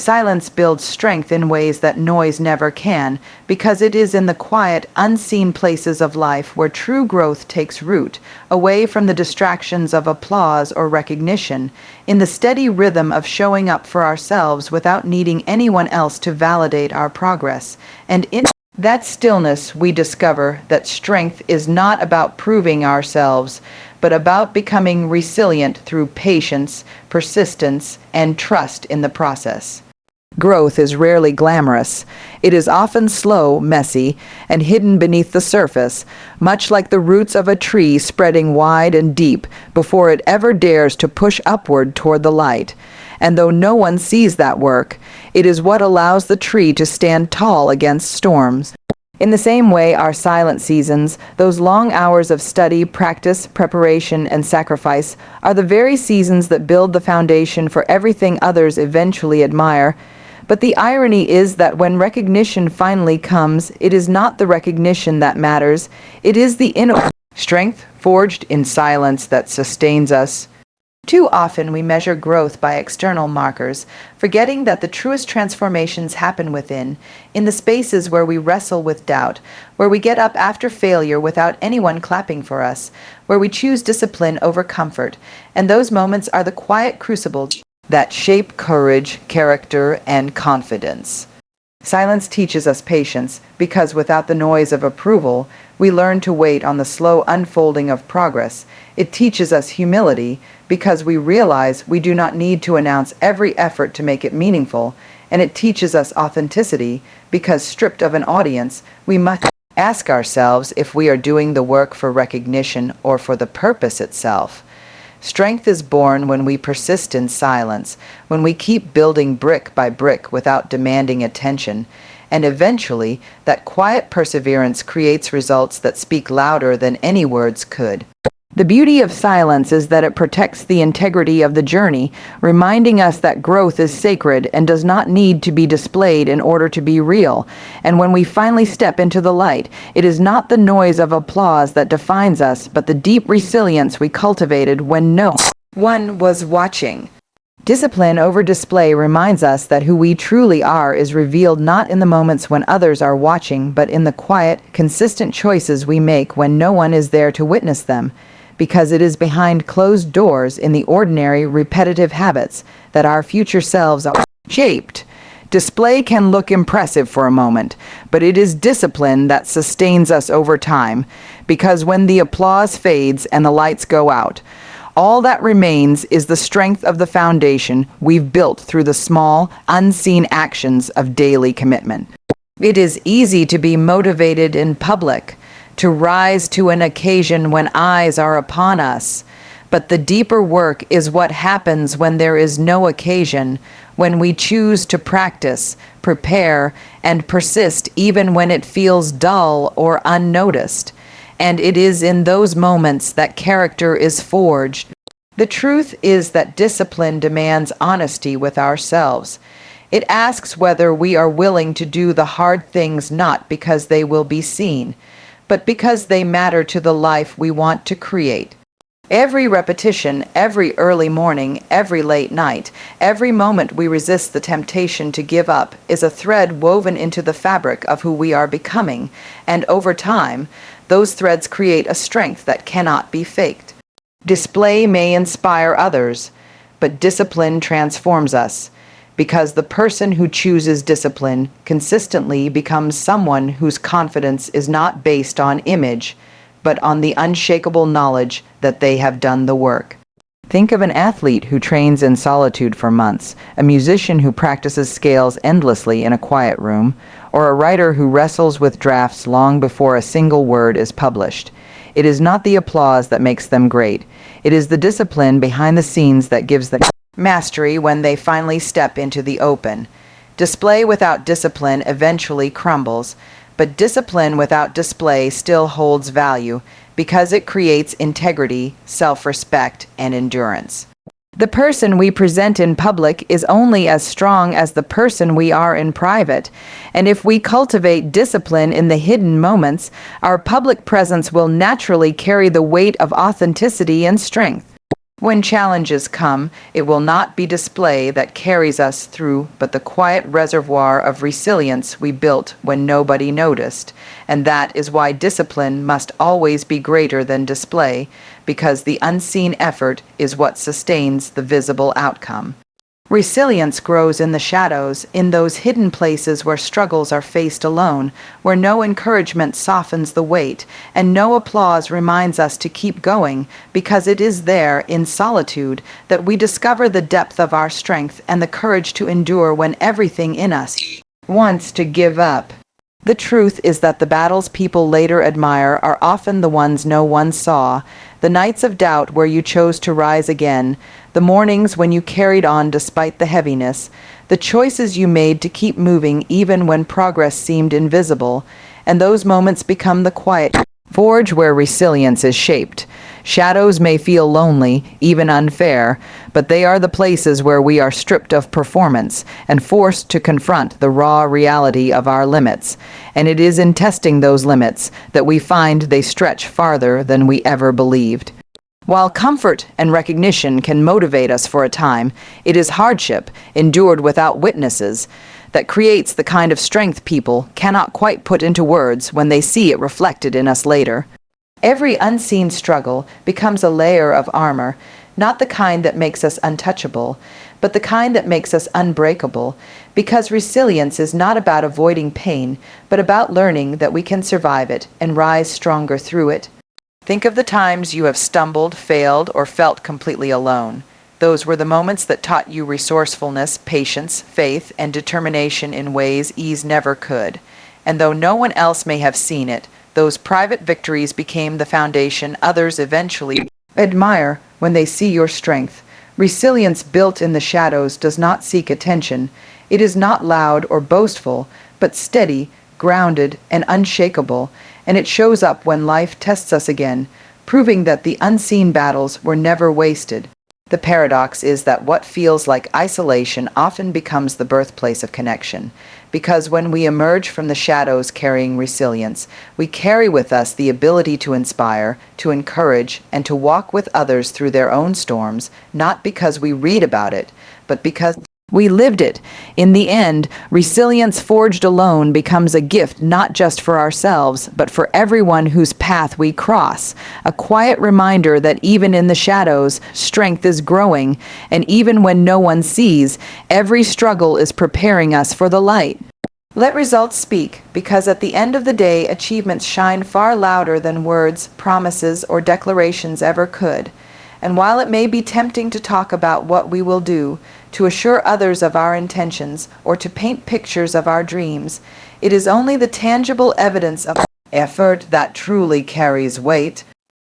Silence builds strength in ways that noise never can, because it is in the quiet, unseen places of life where true growth takes root, away from the distractions of applause or recognition, in the steady rhythm of showing up for ourselves without needing anyone else to validate our progress. And in that stillness, we discover that strength is not about proving ourselves, but about becoming resilient through patience, persistence, and trust in the process. Growth is rarely glamorous. It is often slow, messy, and hidden beneath the surface, much like the roots of a tree spreading wide and deep before it ever dares to push upward toward the light. And though no one sees that work, it is what allows the tree to stand tall against storms. In the same way, our silent seasons, those long hours of study, practice, preparation, and sacrifice, are the very seasons that build the foundation for everything others eventually admire. But the irony is that when recognition finally comes, it is not the recognition that matters. It is the inner strength forged in silence that sustains us. Too often we measure growth by external markers, forgetting that the truest transformations happen within, in the spaces where we wrestle with doubt, where we get up after failure without anyone clapping for us, where we choose discipline over comfort, and those moments are the quiet crucibles that shape courage, character, and confidence. Silence teaches us patience, because without the noise of approval, we learn to wait on the slow unfolding of progress. It teaches us humility, because we realize we do not need to announce every effort to make it meaningful, and it teaches us authenticity, because stripped of an audience, we must ask ourselves if we are doing the work for recognition or for the purpose itself. Strength is born when we persist in silence, when we keep building brick by brick without demanding attention, and eventually that quiet perseverance creates results that speak louder than any words could. The beauty of silence is that it protects the integrity of the journey, reminding us that growth is sacred and does not need to be displayed in order to be real. And when we finally step into the light, it is not the noise of applause that defines us, but the deep resilience we cultivated when no one was watching. Discipline over display reminds us that who we truly are is revealed not in the moments when others are watching, but in the quiet, consistent choices we make when no one is there to witness them. Because it is behind closed doors in the ordinary, repetitive habits that our future selves are shaped. Display can look impressive for a moment, but it is discipline that sustains us over time, because when the applause fades and the lights go out, all that remains is the strength of the foundation we've built through the small, unseen actions of daily commitment. It is easy to be motivated in public, to rise to an occasion when eyes are upon us. But the deeper work is what happens when there is no occasion, when we choose to practice, prepare, and persist even when it feels dull or unnoticed. And it is in those moments that character is forged. The truth is that discipline demands honesty with ourselves. It asks whether we are willing to do the hard things not because they will be seen, but because they matter to the life we want to create. Every repetition, every early morning, every late night, every moment we resist the temptation to give up is a thread woven into the fabric of who we are becoming, and over time, those threads create a strength that cannot be faked. Display may inspire others, but discipline transforms us, because the person who chooses discipline consistently becomes someone whose confidence is not based on image, but on the unshakable knowledge that they have done the work. Think of an athlete who trains in solitude for months, a musician who practices scales endlessly in a quiet room, or a writer who wrestles with drafts long before a single word is published. It is not the applause that makes them great. It is the discipline behind the scenes that gives them mastery when they finally step into the open. Display without discipline eventually crumbles, but discipline without display still holds value because it creates integrity, self-respect, and endurance. The person we present in public is only as strong as the person we are in private, and if we cultivate discipline in the hidden moments, our public presence will naturally carry the weight of authenticity and strength. When challenges come, it will not be display that carries us through, but the quiet reservoir of resilience we built when nobody noticed. And that is why discipline must always be greater than display, because the unseen effort is what sustains the visible outcome. Resilience grows in the shadows, in those hidden places where struggles are faced alone, where no encouragement softens the weight, and no applause reminds us to keep going, because it is there, in solitude, that we discover the depth of our strength and the courage to endure when everything in us wants to give up. The truth is that the battles people later admire are often the ones no one saw, the nights of doubt where you chose to rise again, the mornings when you carried on despite the heaviness, the choices you made to keep moving even when progress seemed invisible, and those moments become the quiet forge where resilience is shaped. Shadows may feel lonely, even unfair, but they are the places where we are stripped of performance and forced to confront the raw reality of our limits. And it is in testing those limits that we find they stretch farther than we ever believed. While comfort and recognition can motivate us for a time, it is hardship, endured without witnesses, that creates the kind of strength people cannot quite put into words when they see it reflected in us later. Every unseen struggle becomes a layer of armor, not the kind that makes us untouchable, but the kind that makes us unbreakable, because resilience is not about avoiding pain, but about learning that we can survive it and rise stronger through it. Think of the times you have stumbled, failed, or felt completely alone. Those were the moments that taught you resourcefulness, patience, faith, and determination in ways ease never could. And though no one else may have seen it, those private victories became the foundation others eventually admire when they see your strength. Resilience built in the shadows does not seek attention. It is not loud or boastful, but steady, grounded, and unshakable, and it shows up when life tests us again, proving that the unseen battles were never wasted. The paradox is that what feels like isolation often becomes the birthplace of connection, because when we emerge from the shadows carrying resilience, we carry with us the ability to inspire, to encourage, and to walk with others through their own storms, not because we read about it, but because we lived it. In the end, resilience forged alone becomes a gift not just for ourselves, but for everyone whose path we cross. A quiet reminder that even in the shadows, strength is growing, and even when no one sees, every struggle is preparing us for the light. Let results speak, because at the end of the day, achievements shine far louder than words, promises, or declarations ever could. And while it may be tempting to talk about what we will do, to assure others of our intentions, or to paint pictures of our dreams, it is only the tangible evidence of effort that truly carries weight.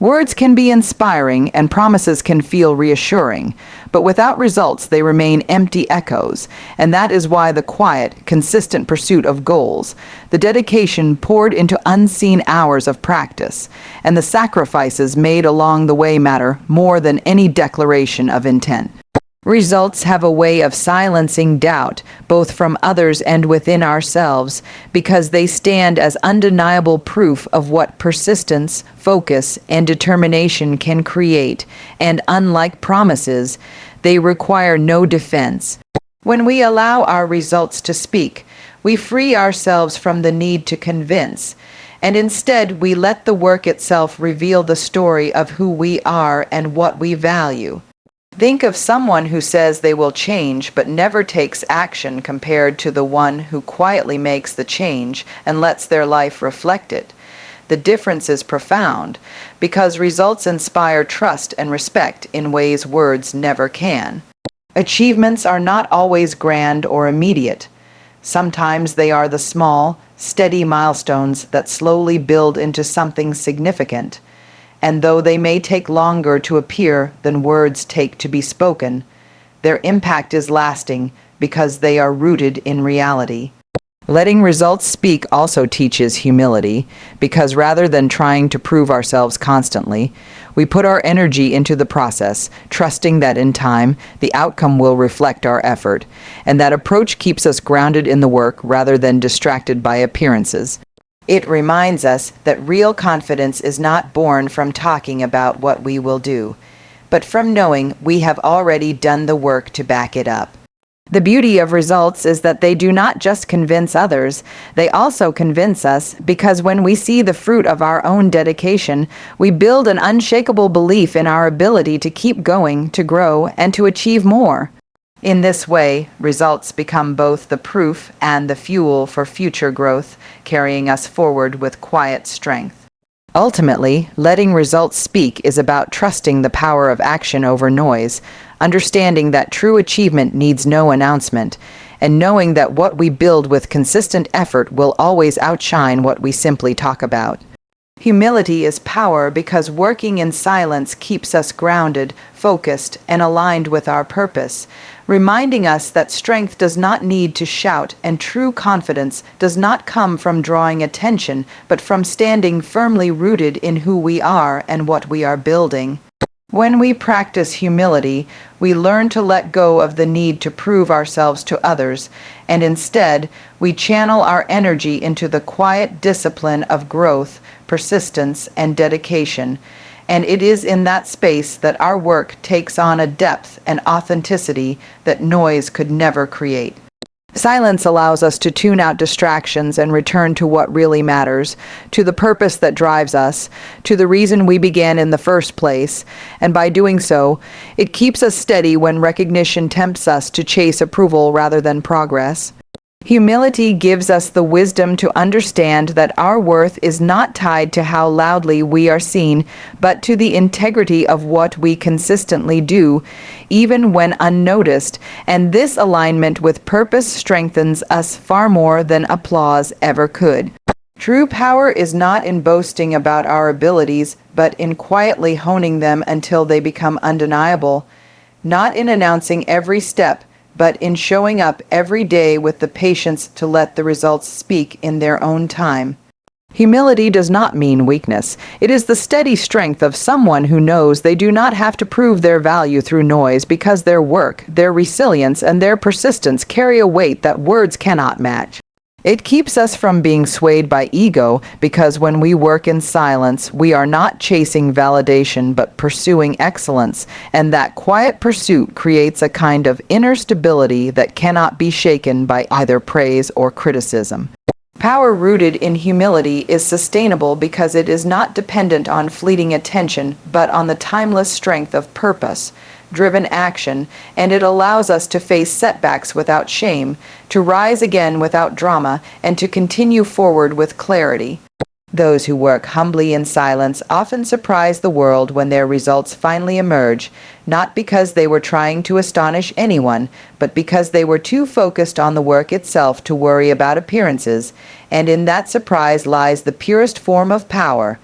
Words can be inspiring and promises can feel reassuring, but without results they remain empty echoes, and that is why the quiet, consistent pursuit of goals, the dedication poured into unseen hours of practice, and the sacrifices made along the way matter more than any declaration of intent. Results have a way of silencing doubt, both from others and within ourselves, because they stand as undeniable proof of what persistence, focus, and determination can create, and unlike promises, they require no defense. When we allow our results to speak, we free ourselves from the need to convince, and instead we let the work itself reveal the story of who we are and what we value. Think of someone who says they will change but never takes action compared to the one who quietly makes the change and lets their life reflect it. The difference is profound, because results inspire trust and respect in ways words never can. Achievements are not always grand or immediate. Sometimes they are the small, steady milestones that slowly build into something significant. And though they may take longer to appear than words take to be spoken, their impact is lasting because they are rooted in reality. Letting results speak also teaches humility, because rather than trying to prove ourselves constantly, we put our energy into the process, trusting that in time, the outcome will reflect our effort, and that approach keeps us grounded in the work rather than distracted by appearances. It reminds us that real confidence is not born from talking about what we will do, but but from knowing we have already done the work to back it up. The beauty of results is that they do not just convince others, they also convince us, because when we see the fruit of our own dedication, we build an unshakable belief in our ability to keep going, to grow, and to achieve more. In this way, results become both the proof and the fuel for future growth, carrying us forward with quiet strength. Ultimately, letting results speak is about trusting the power of action over noise, understanding that true achievement needs no announcement, and knowing that what we build with consistent effort will always outshine what we simply talk about. Humility is power because working in silence keeps us grounded, focused, and aligned with our purpose, reminding us that strength does not need to shout and true confidence does not come from drawing attention, but from standing firmly rooted in who we are and what we are building. When we practice humility, we learn to let go of the need to prove ourselves to others, and instead, we channel our energy into the quiet discipline of growth, persistence, and dedication. And it is in that space that our work takes on a depth and authenticity that noise could never create. Silence allows us to tune out distractions and return to what really matters, to the purpose that drives us, to the reason we began in the first place, and by doing so, it keeps us steady when recognition tempts us to chase approval rather than progress. Humility gives us the wisdom to understand that our worth is not tied to how loudly we are seen, but to the integrity of what we consistently do, even when unnoticed, and this alignment with purpose strengthens us far more than applause ever could. True power is not in boasting about our abilities, but in quietly honing them until they become undeniable, not in announcing every step, but in showing up every day with the patience to let the results speak in their own time. Humility does not mean weakness. It is the steady strength of someone who knows they do not have to prove their value through noise because their work, their resilience, and their persistence carry a weight that words cannot match. It keeps us from being swayed by ego because when we work in silence, we are not chasing validation but pursuing excellence, and that quiet pursuit creates a kind of inner stability that cannot be shaken by either praise or criticism. Power rooted in humility is sustainable because it is not dependent on fleeting attention but on the timeless strength of purpose driven action, and it allows us to face setbacks without shame, to rise again without drama, and to continue forward with clarity. Those who work humbly in silence often surprise the world when their results finally emerge, not because they were trying to astonish anyone, but because they were too focused on the work itself to worry about appearances, and in that surprise lies the purest form of power,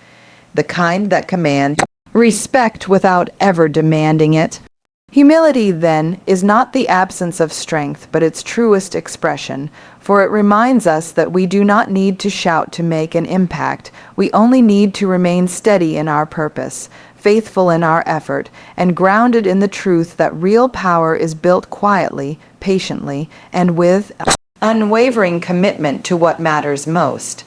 the kind that commands respect without ever demanding it. Humility, then, is not the absence of strength, but its truest expression, for it reminds us that we do not need to shout to make an impact. We only need to remain steady in our purpose, faithful in our effort, and grounded in the truth that real power is built quietly, patiently, and with unwavering commitment to what matters most.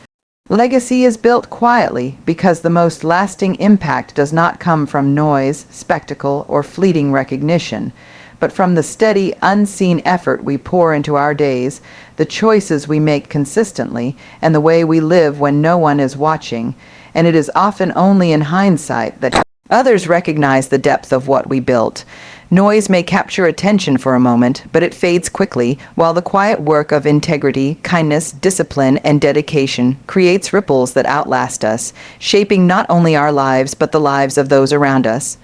Legacy is built quietly because the most lasting impact does not come from noise, spectacle, or fleeting recognition, but from the steady, unseen effort we pour into our days, the choices we make consistently, and the way we live when no one is watching. And it is often only in hindsight that others recognize the depth of what we built. Noise may capture attention for a moment, but it fades quickly, while the quiet work of integrity, kindness, discipline, and dedication creates ripples that outlast us, shaping not only our lives but the lives of those around us.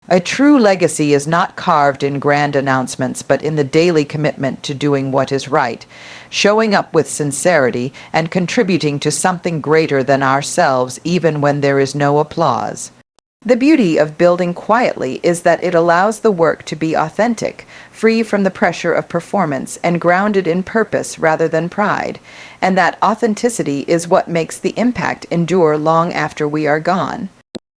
A true legacy is not carved in grand announcements, but in the daily commitment to doing what is right, showing up with sincerity, and contributing to something greater than ourselves even when there is no applause. The beauty of building quietly is that it allows the work to be authentic, free from the pressure of performance, and grounded in purpose rather than pride. And that authenticity is what makes the impact endure long after we are gone.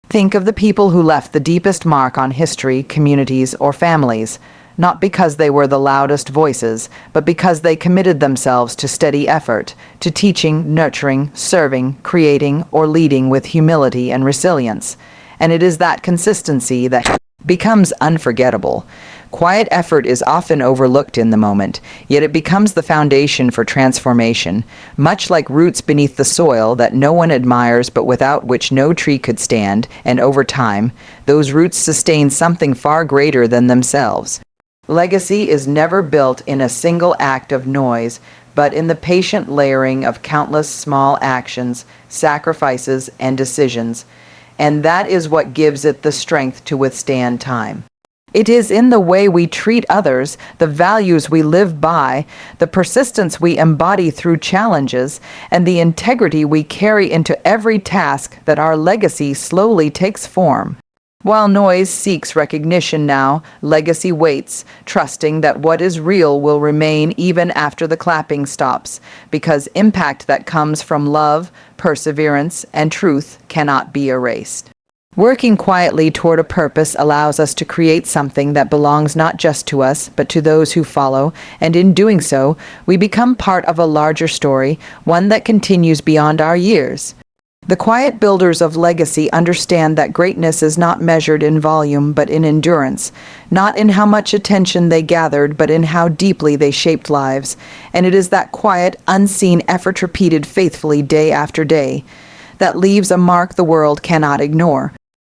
Think of the people who left the deepest mark on history, communities, or families, not because they were the loudest voices, but because they committed themselves to steady effort, to teaching, nurturing, serving, creating, or leading with humility and resilience. And it is that consistency that becomes unforgettable. Quiet effort is often overlooked in the moment, yet it becomes the foundation for transformation, much like roots beneath the soil that no one admires but without which no tree could stand, and over time, those roots sustain something far greater than themselves. Legacy is never built in a single act of noise, but in the patient layering of countless small actions, sacrifices, and decisions, and that is what gives it the strength to withstand time. It is in the way we treat others, the values we live by, the persistence we embody through challenges, and the integrity we carry into every task that our legacy slowly takes form. While noise seeks recognition now, legacy waits, trusting that what is real will remain even after the clapping stops, because impact that comes from love, perseverance, and truth cannot be erased. Working quietly toward a purpose allows us to create something that belongs not just to us, but to those who follow, and in doing so, we become part of a larger story, one that continues beyond our years. The quiet builders of legacy understand that greatness is not measured in volume, but in endurance, not in how much attention they gathered, but in how deeply they shaped lives. And it is that quiet, unseen effort repeated faithfully day after day that leaves a mark the world cannot ignore.